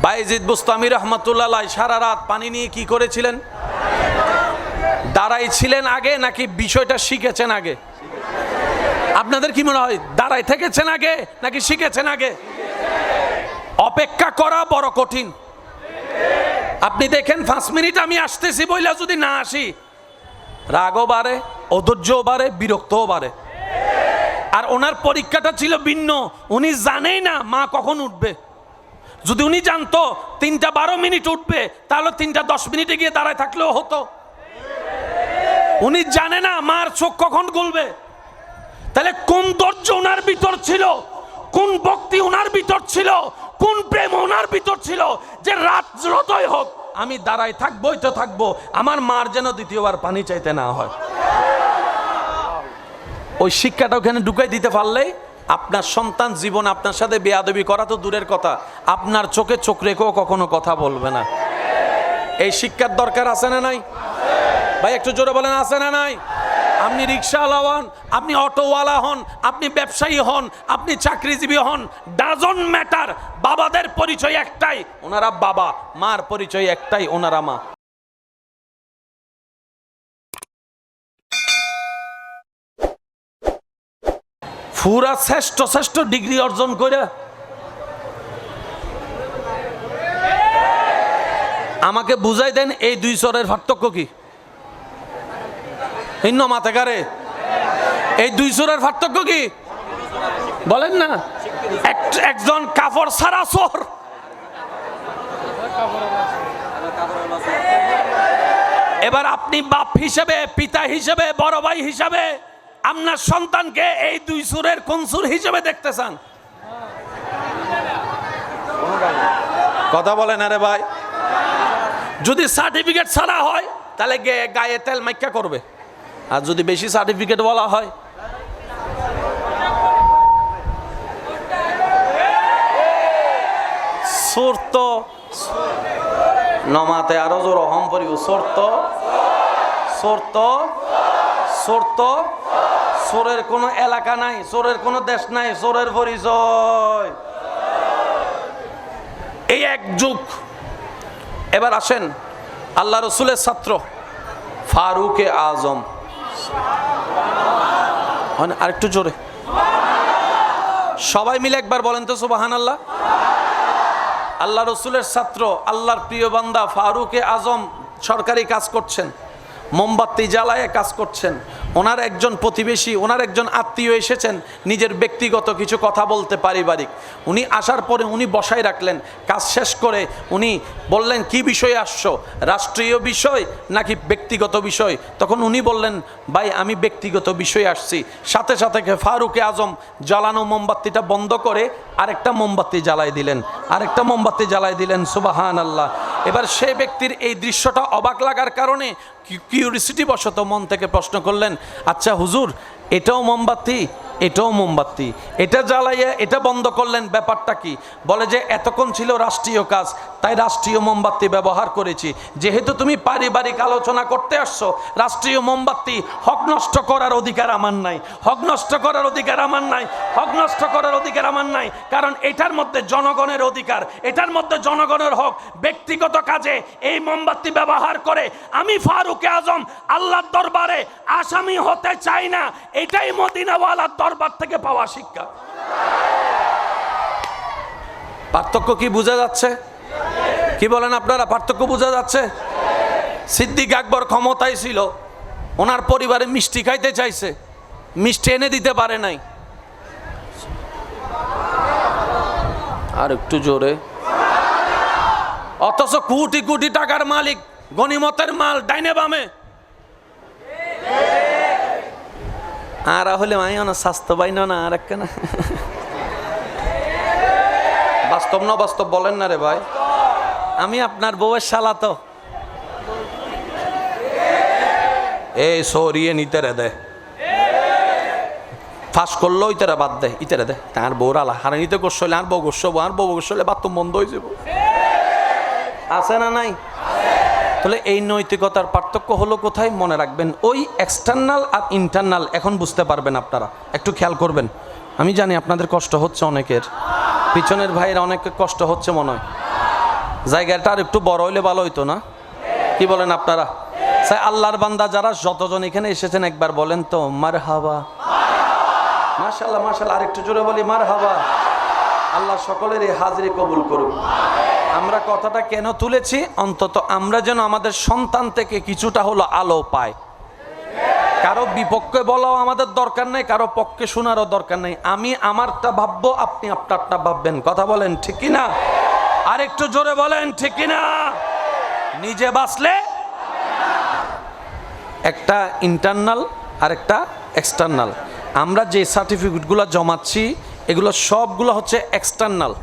বায়েজিদ বুস্তামি রহমাতুল্লাহ আলাইহি সারা রাত পানি নিয়ে কি করেছিলেন? দাঁড়াই ছিলেন আগে নাকি বিষয়টা শিখেছেন আগে? আপনাদের কি মনে হয় দাঁড়াই থেকেছেন আগে নাকি শিখেছেন আগে? অপেক্ষা করা বড় কঠিন। আপনি দেখেন 5 মিনিট আমি আসতেছি বইলা যদি না আসি, রাগও বাড়ে, অধৈর্যও বাড়ে, বিরক্তও বাড়ে। আর ওনার পরীক্ষাটা ছিল ভিন্ন, উনি জানেই না মা কখন উঠবে। যদি উনি জানতো 3টা 12 মিনিট উঠবে, তাহলে 3টা 10 মিনিটে গিয়ে দাঁড়ায় থাকলেও হতো। উনি জানে না মার চোখ কখন খুলবে। তাহলে কোন ধৈর্য ওনার ভিতর ছিল, কোন ভক্তি ওনার ভিতর ছিল, কোন প্রেম ওনার ভিতর ছিল যে রাত যতই হোক আমি দাঁড়ায় থাকবোই তো থাকবো, আমার মার যেন দ্বিতীয়বার পানি চাইতে না হয়। ওই শিক্ষাটা ওখানে ঢুকাই দিতে পারলেই আপনার সন্তান জীবন আপনার সাথে বেয়াদবি করা তো দূরের কথা, আপনার চোখে চোখ রেখেও কখনো কথা বলবে না। এই শিক্ষার দরকার আছে না নাই ভাই? একটু জোরে বলেন, আছে না নাই? আপনি রিক্সাওয়ালা হন, আপনি অটোওয়ালা হন, আপনি ব্যবসায়ী হন, আপনি চাকরিজীবী হন, ডাজন্ট ম্যাটার, বাবাদের পরিচয় একটাই, ওনারা বাবা, মার পরিচয় একটাই, ওনারা মা। পুরা শ্রেষ্ঠ শ্রেষ্ঠ ডিগ্রি অর্জন করে আমাকে বুঝাই দেন এই দুই স্তরের পার্থক্য কি? ভিন্ন মাথাকারে এই দুই স্তরের পার্থক্য কি বলেন না? একজন কাপড় ছাড়া চোর, এবার আপনি বাপ হিসেবে, পিতা হিসেবে, বড় ভাই হিসেবে আপনার সন্তানকে এই দুই সুরের কোন সুর হিসেবে দেখতে চান? কথা বলেন আরে ভাই। যদি সার্টিফিকেট ছাড়া হয় তাহলে গায়ে তেল মাইকা করবে, আর যদি বেশি সার্টিফিকেট বলা হয় সুর তো নমাতে আরো জোর অহম পরিব, সোর তো সোর তো সোর তো সোরের কোনো এলাকা নাই, সোরের কোনো দেশ নাই, সোরের পরিচয় এই এক যুগ। এবার আসেন আল্লাহ রসুলের ছাত্র ফারুকে আজম, আরেকটু জোরে সবাই মিলে একবার বলেন তো সুবহানাল্লাহ। আল্লাহ রসুলের ছাত্র, আল্লাহর প্রিয় বান্দা ফারুকে আজম সরকারি কাজ করছেন, মোমবাতি জ্বালায় কাজ করছেন। ওনার একজন প্রতিবেশী, ওনার একজন আত্মীয় এসেছেন নিজের ব্যক্তিগত কিছু কথা বলতে, পারিবারিক। উনি আসার পরে উনি বসায় রাখলেন, কাজ শেষ করে উনি বললেন কি বিষয়ে আসছো, রাষ্ট্রীয় বিষয় নাকি ব্যক্তিগত বিষয়? তখন উনি বললেন ভাই আমি ব্যক্তিগত বিষয়ে আসছি। সাথে সাথে ফারুকে আজম জ্বালানো মোমবাতিটা বন্ধ করে আরেকটা মোমবাতি জ্বালাই দিলেন, আরেকটা মোমবাতি জ্বালাই দিলেন, সুবহানাল্লাহ। এবার সে ব্যক্তির এই দৃশ্যটা অবাক লাগার কারণে কিউরিসিটি বশত মন থেকে প্রশ্ন করলেন, আচ্ছা হুজুর এটাও মোমবাতি, এটাও মোমবাতি, এটা জ্বালাইয়া এটা বন্ধ করলেন, ব্যাপারটা কি? বলে যে এতক্ষণ ছিল রাষ্ট্রীয় কাজ, তাই রাষ্ট্রীয় মোমবাতি ব্যবহার করেছি। যেহেতু তুমি পারিবারিক আলোচনা করতে আসছো, রাষ্ট্রীয় মোমবাতি হক নষ্ট করার অধিকার আমার নাই, হক নষ্ট করার অধিকার আমার নাই, হক নষ্ট করার অধিকার আমার নাই, কারণ এটার মধ্যে জনগণের অধিকার, এটার মধ্যে জনগণের হক। ব্যক্তিগত কাজে এই মোমবাতি ব্যবহার করে আমি ফারুকে আজম আল্লাহর দরবারে আসামি হতে চাই না। এটাই মদিনাওয়ালার দরবার থেকে পাওয়া শিক্ষা। পার্থক্য কি বোঝা যাচ্ছে? কি বলেন আপনারা, পার্থক্য বোঝা যাচ্ছে? সিদ্দিক আকবর ক্ষমতায় ছিল, ওনার পরিবারে মিষ্টি খাইতে চাইছে, মিষ্টি এনে দিতে পারে নাই। আর একটু জোরে। অথচ কোটি কোটি টাকার মালিক, গনিমতের মাল ডাইনে বামে। আর হলে মাইও না, স্বাস্থ্য বাইন না, আর একখানা বাস্তব না বাস্তব বলেন না রে ভাই। আমি আপনার বউয়ের শালা তো এই সরিয়ে নিতে রে দে, ফাঁস করলো ইতারা বাদ দে, ইতারা দে তার বউর আলা হারে নিতে গোসলে আর বউ গোসব, আর বউ গোসলে বাথরুম বন্ধ হয়ে যাব, আছে না নাই? তাহলে এই নৈতিকতার পার্থক্য হলো কোথায়? মনে রাখবেন, ওই এক্সটার্নাল আর ইন্টারনাল এখন বুঝতে পারবেন আপনারা, একটু খেয়াল করবেন। আমি জানি আপনাদের কষ্ট হচ্ছে, অনেকের পিছনের ভাইয়ের অনেকের কষ্ট হচ্ছে মনে হয়। জায়গাটা আর একটু বড় হইলে ভালো হইতো না? কি বলেন আপনারা? আল্লাহর বান্দা যারা যতজন এখানে এসেছেন একবার বলেন তো মারহাবা। মাশাআল্লাহ মাশাআল্লাহ, আরেকটু জোরে বলি মারহাবা। আল্লাহ সকলের এই হাজিরি কবুল করুক। আমরা কথাটা কেন তুলেছি? অন্তত আমরা যেন আমাদের সন্তান থেকে কিছুটা হলো আলো পাই। কারো বিপক্ষে বলাও আমাদের দরকার নেই, কারো পক্ষে শোনারও দরকার নেই। আমি আমারটা ভাববো, আপনি আপনারটা ভাববেন। কথা বলেন ঠিক কি না? আরেকটু জোরে বলেন ঠিক কি না? নিজে বাঁচলে একটা ইন্টারনাল আর একটা এক্সটার্নাল। আমরা যে সার্টিফিকেটগুলো জমাচ্ছি এগুলো সবগুলো হচ্ছে এক্সটার্নাল।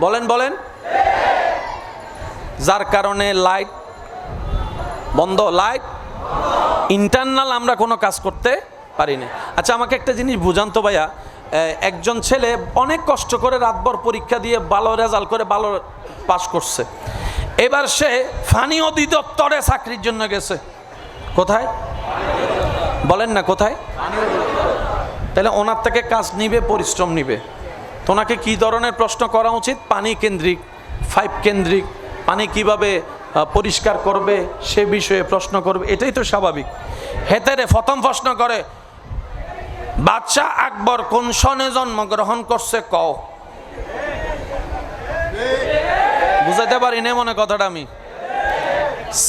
বলেন বলেন। যার কারণে লাইট বন্ধ, লাইট ইন্টারনাল, আমরা কোনো কাজ করতে পারি না। আচ্ছা আমাকে একটা জিনিস বুঝান তো ভাইয়া, একজন ছেলে অনেক কষ্ট করে রাতভর পরীক্ষা দিয়ে ভালো রেজাল্ট করে ভালো পাস করছে, এবার সে ফানি অধিদপ্তরে চাকরির জন্য গেছে। কোথায় বলেন না, কোথায়? তাহলে ওনার থেকে কাজ নিবে, পরিশ্রম নিবে। তো ওনাকে কী ধরনের প্রশ্ন করা উচিত? পানি কেন্দ্রিক, পাইপ কেন্দ্রিক, পানি কিভাবে পরিষ্কার করবে সে বিষয়ে প্রশ্ন করবে, এটাই তো স্বাভাবিক। হেতেরে প্রথম প্রশ্ন করে, বাদশাহ আকবর কোন সনে জন্মগ্রহণ করছে কও। বুঝাইতে পারি না মনে কথাটা আমি?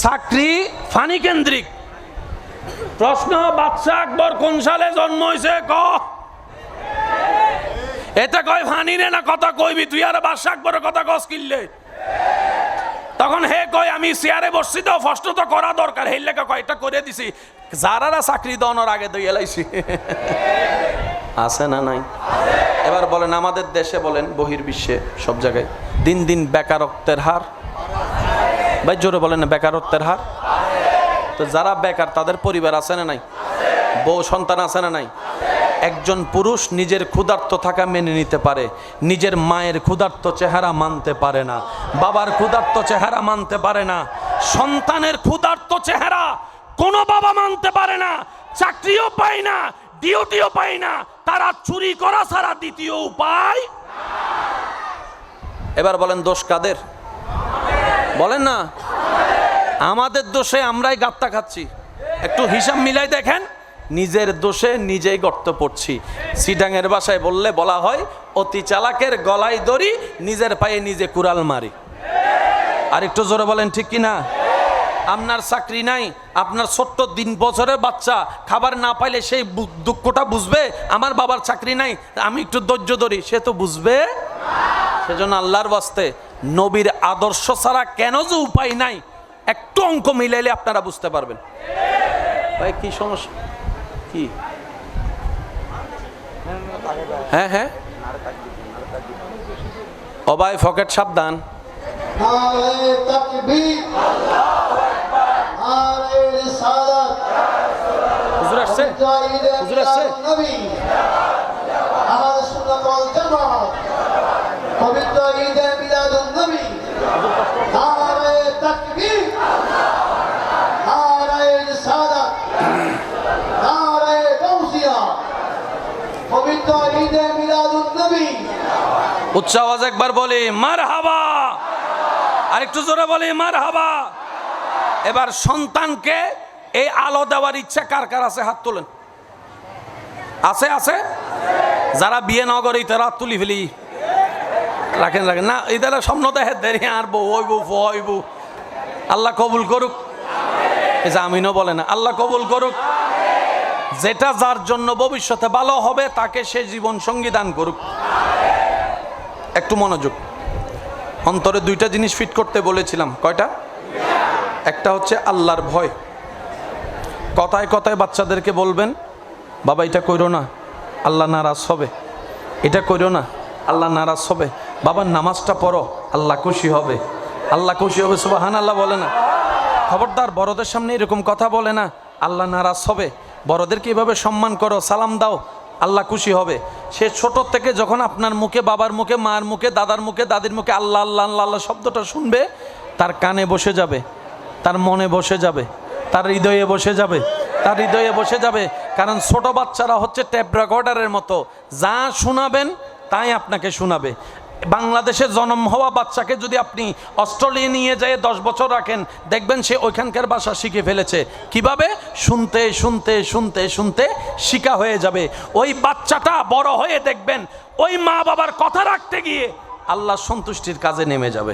চাকরি ফানি কেন্দ্রিক, প্রশ্ন বাদশাহ আকবর কোন সালে জন্ম হয়েছে ক। এটা কয় ফানি রে না কথা কইবি তুই, আর বাদশাহ আকবরের কথা কস কিনলে। তখন হে কয় আমি চেয়ারে বসছি তো, প্রশ্ন তো করা দরকার, হেই লেখা কয় এটা করে দিছি। যারা চাকরি দেওয়ানোর আগে তো এলাইছি আছে না নাই? এবার বলেন আমাদের দেশে বলেন বহির্বিশ্বে সব জায়গায় দিন দিন বেকারত্বের হার, ভাই জোরে বলেন না, বেকারত্বের হার। তো যারা বেকার তাদের পরিবার আছে না নাই? বউ সন্তান আছে না নাই? একজন পুরুষ নিজের ক্ষুধার্ত থাকা মেনে নিতে পারে, নিজের মায়ের ক্ষুধার্ত চেহারা মানতে পারে না, বাবার ক্ষুধার্ত চেহারা মানতে পারে না, সন্তানের ক্ষুধার্ত চেহারা কোনো বাবা মানতে পারে না। চাকরিও পায় না, ডিউটিও পায় না, তারা চুরি করা ছাড়া দ্বিতীয় উপায়। এবার বলেন দোষ কাদের? বলেন না। আমাদের দোষে আমরাই গাত্তা খাচ্ছি। একটু হিসাব মিলাই দেখেন, নিজের দোষে নিজেই গর্ত পড়ছি। সিডাঙের ভাষায় বললে বলা হয়, অতি চালাকের গলায় দড়ি, নিজের পায়ে নিজে কুড়াল মারি। আর একটু জোরে বলেন ঠিক কিনা? আপনার চাকরি নাই, আপনার ছোট্ট 3 বছরের বাচ্চা খাবার না পাইলে সেই দুঃখটা বুঝবে? আমার বাবার চাকরি নাই, আমি একটু ধৈর্য ধরি, সে তো বুঝবে। সেজন্য আল্লাহর ওয়াস্তে নবীর আদর্শ ছাড়া কেন যে উপায় নাই, একটু অঙ্ক মিলাইলে আপনারা বুঝতে পারবেন। ভাই কি সমস্যা কি? হ্যাঁ হ্যাঁ ও ভাই ফকেট সাবধান। হুজুর আসছে, হুজুর আসছে। পবিত্র ঈদে মিলাদুন নবী, নারে তাকবীর, নারে রিসালাত, নারে গাউসিয়া। পবিত্র ঈদে মিলাদুন নবী, উচ্চ আওয়াজ একবার বলি মারহাবা, আরেকটু জোরে বলি মারহাবা। এবার সন্তানকে এই আলো দেওয়ার ইচ্ছা কার কার আছে? হাত তোলেন। আছে আছে? যারা বিয়ে নগরী তারা হাত তুলি ফেলি। রাখেন রাখেন না, এদের স্বপ্ন দেখে দেরি আর বউ হইব হইব। আল্লাহ কবুল করুক। এই যে আমিনও বলে না, আল্লাহ কবুল করুক। যেটা যার জন্য ভবিষ্যতে ভালো হবে তাকে সে জীবন সঙ্গী দান করুক। একটু মনোযোগ। অন্তরে 2টা জিনিস ফিট করতে বলেছিলাম। কয়টা? একটা হচ্ছে আল্লাহর ভয়। কথায় কথায় বাচ্চাদেরকে বলবেন, বাবা এটা কইরো না, আল্লাহ নারাজ হবে। এটা কইরো না, আল্লাহ নারাজ হবে। বাবার নামাজটা পড়ো, আল্লাহ খুশি হবে। আল্লাহ খুশি হবে, সুবহানাল্লাহ বলে না। খবরদার বড়দের সামনে এরকম কথা বলে না, আল্লাহ নারাজ হবে। বড়দেরকে এভাবে সম্মান করো, সালাম দাও, আল্লাহ খুশি হবে। সে ছোট থেকে যখন আপনার মুখে, বাবার মুখে, মার মুখে, দাদার মুখে, দাদির মুখে আল্লাহ আল্লাহ আল্লাহ আল্লাহ শব্দটা শুনবে, তার কানে বসে যাবে, তার মনে বসে যাবে, তার হৃদয়ে বসে যাবে, তার হৃদয়ে বসে যাবে। কারণ ছোট বাচ্চারা হচ্ছে টেপ রেকর্ডারের মতো, যা শোনাবেন তাই আপনাকে শোনাবে। বাংলাদেশে জন্ম হওয়া বাচ্চাকে যদি আপনি অস্ট্রেলিয়া নিয়ে যেয়ে 10 বছর রাখেন, দেখবেন সে ওইখানকার ভাষা শিখে ফেলেছে। কিভাবে? শুনতে শুনতে শুনতে শুনতে শিখা হয়ে যাবে। ওই বাচ্চাটা বড় হয়ে দেখবেন ওই মা বাবার কথা রাখতে গিয়ে আল্লাহর সন্তুষ্টির কাজে নেমে যাবে।